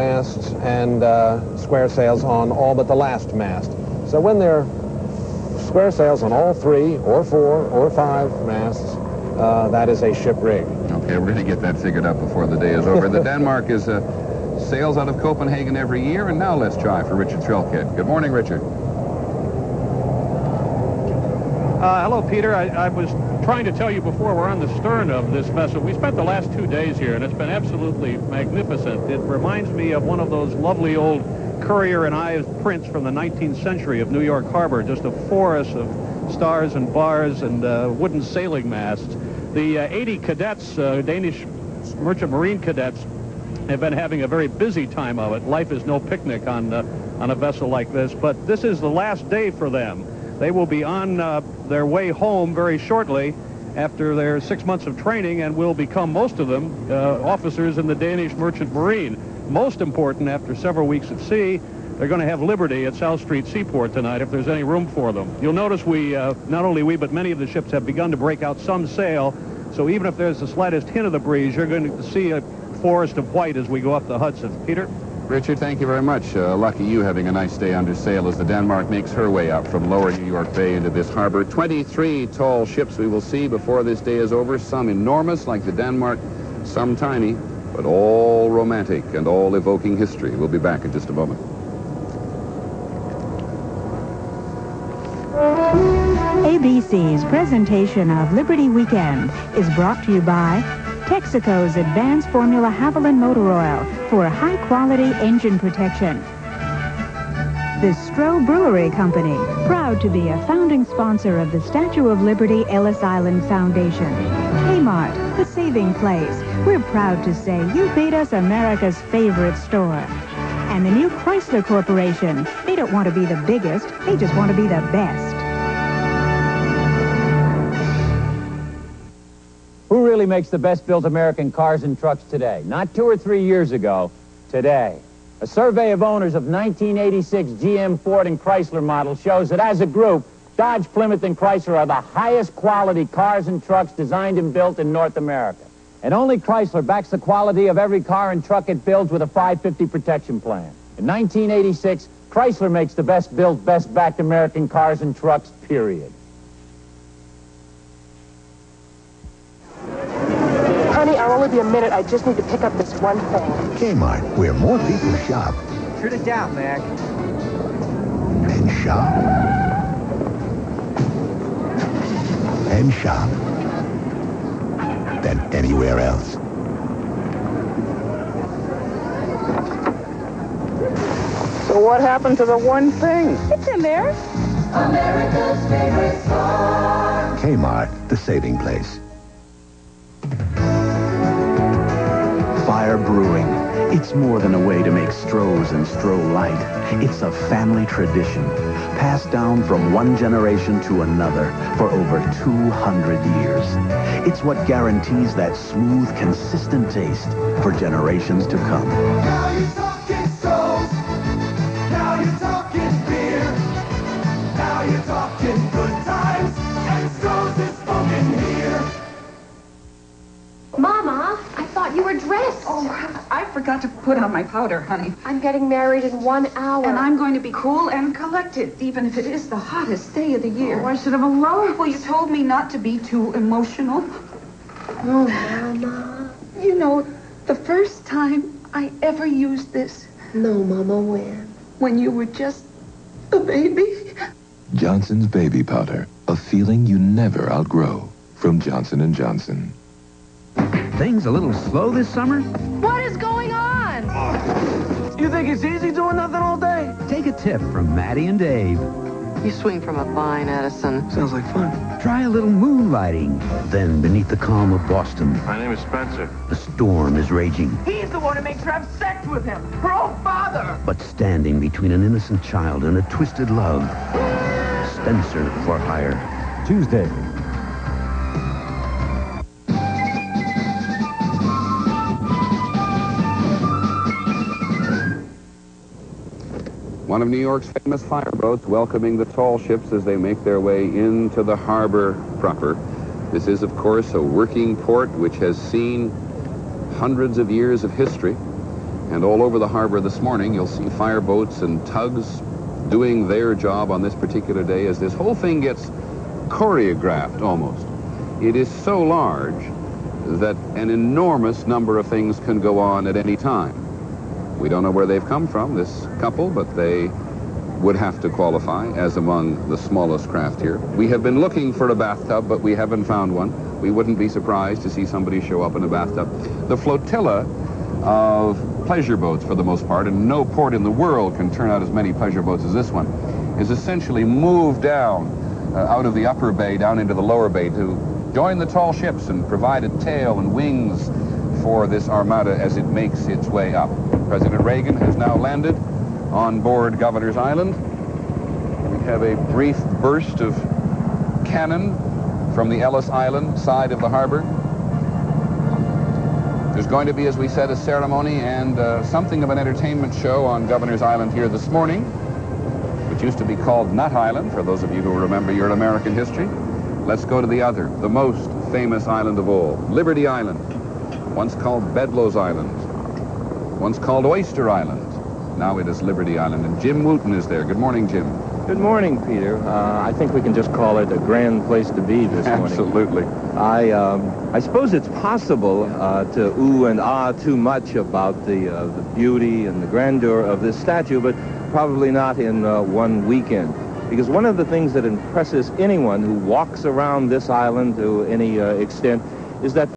masts and square sails on all but the last mast. So when they're square sails on all 3 or 4 or 5 masts, that is a ship rig. Okay, we're going to get that figured out before the day is over. The Denmark is sails out of Copenhagen every year, and now let's try for Richard Threlkeld. Good morning, Richard. Hello, Peter. I was trying to tell you before we're on the stern of this vessel. We spent the last 2 days here, and it's been absolutely magnificent. It reminds me of one of those lovely old Currier and Ives prints from the 19th century of New York Harbor, just a forest of stars and bars and wooden sailing masts. The 80 cadets, Danish merchant marine cadets, have been having a very busy time of it. Life is no picnic on a vessel like this, but this is the last day for them. They will be on their way home very shortly after their 6 months of training, and will become, most of them, officers in the Danish merchant marine. Most important, after several weeks at sea, they're going to have liberty at South Street Seaport tonight if there's any room for them. You'll notice not only we, but many of the ships have begun to break out some sail, so even if there's the slightest hint of the breeze, you're going to see a forest of white as we go up the Hudson. Peter? Richard, thank you very much. Lucky you having a nice day under sail as the Denmark makes her way up from lower New York Bay into this harbor. 23 tall ships we will see before this day is over, some enormous like the Denmark, some tiny, but all romantic and all evoking history. We'll be back in just a moment. ABC's presentation of Liberty Weekend is brought to you by Texaco's Advanced Formula Haviland Motor Oil for high-quality engine protection. The Stroh Brewery Company, proud to be a founding sponsor of the Statue of Liberty Ellis Island Foundation. Kmart, the saving place. We're proud to say you made us America's favorite store. And the new Chrysler Corporation. They don't want to be the biggest, they just want to be the best. Who really makes the best-built American cars and trucks today? Not 2 or 3 years ago, today. A survey of owners of 1986 GM, Ford, and Chrysler models shows that as a group, Dodge, Plymouth, and Chrysler are the highest quality cars and trucks designed and built in North America. And only Chrysler backs the quality of every car and truck it builds with a 550 protection plan. In 1986, Chrysler makes the best-built, best-backed American cars and trucks, period. Honey, I'll only be a minute. I just need to pick up this one thing. Kmart, where more people shop. Turn it down, Mac. And shop. And shop. Than anywhere else. So what happened to the one thing? It's in there. America's favorite store. Kmart, the saving place. Fire Brewing. It's more than a way to make Strohs and Stroh Light. It's a family tradition, passed down from one generation to another for over 200 years. It's what guarantees that smooth, consistent taste for generations to come. Now you're talking Strohs. Now you're talking beer. Now you're talking good times. And Strohs is spoken here. Mama, I thought you were dressed. Oh, I forgot to put on my powder, honey. I'm getting married in 1 hour. And I'm going to be cool and collected, even if it is the hottest day of the year. Oh, I should have allowed. Well, you told me not to be too emotional. Oh, Mama. You know, the first time I ever used this. No, Mama, when? When you were just a baby. Johnson's Baby Powder. A feeling you never outgrow. From Johnson & Johnson. Things a little slow this summer? What is going on? You think it's easy doing nothing all day? Take a tip from Maddie and Dave. You swing from a vine, Edison. Sounds like fun. Try a little moonlighting. Then, beneath the calm of Boston. My name is Spencer. The storm is raging. He's the one who makes her have sex with him. Her own father. But standing between an innocent child and a twisted love. Spencer for hire. Tuesday. One of New York's famous fireboats welcoming the tall ships as they make their way into the harbor proper. This is, of course, a working port which has seen hundreds of years of history. And all over the harbor this morning, you'll see fireboats and tugs doing their job on this particular day as this whole thing gets choreographed almost. It is so large that an enormous number of things can go on at any time. We don't know where they've come from, this couple, but they would have to qualify as among the smallest craft here. We have been looking for a bathtub, but we haven't found one. We wouldn't be surprised to see somebody show up in a bathtub. The flotilla of pleasure boats, for the most part, and no port in the world can turn out as many pleasure boats as this one, is essentially moved down out of the upper bay down into the lower bay to join the tall ships and provide a tail and wings for this armada as it makes its way up. President Reagan has now landed on board Governor's Island. We have a brief burst of cannon from the Ellis Island side of the harbor. There's going to be, as we said, a ceremony and something of an entertainment show on Governor's Island here this morning, which used to be called Nut Island, for those of you who remember your American history. Let's go to the other, the most famous island of all, Liberty Island, once called Bedloe's Island, once called Oyster Island. Now it is Liberty Island, and Jim Wooten is there. Good morning, Jim. Good morning, Peter. I think we can just call it a grand place to be this morning. Absolutely. I suppose it's possible to ooh and ah too much about the beauty and the grandeur of this statue, but probably not in one weekend. Because one of the things that impresses anyone who walks around this island to any extent is that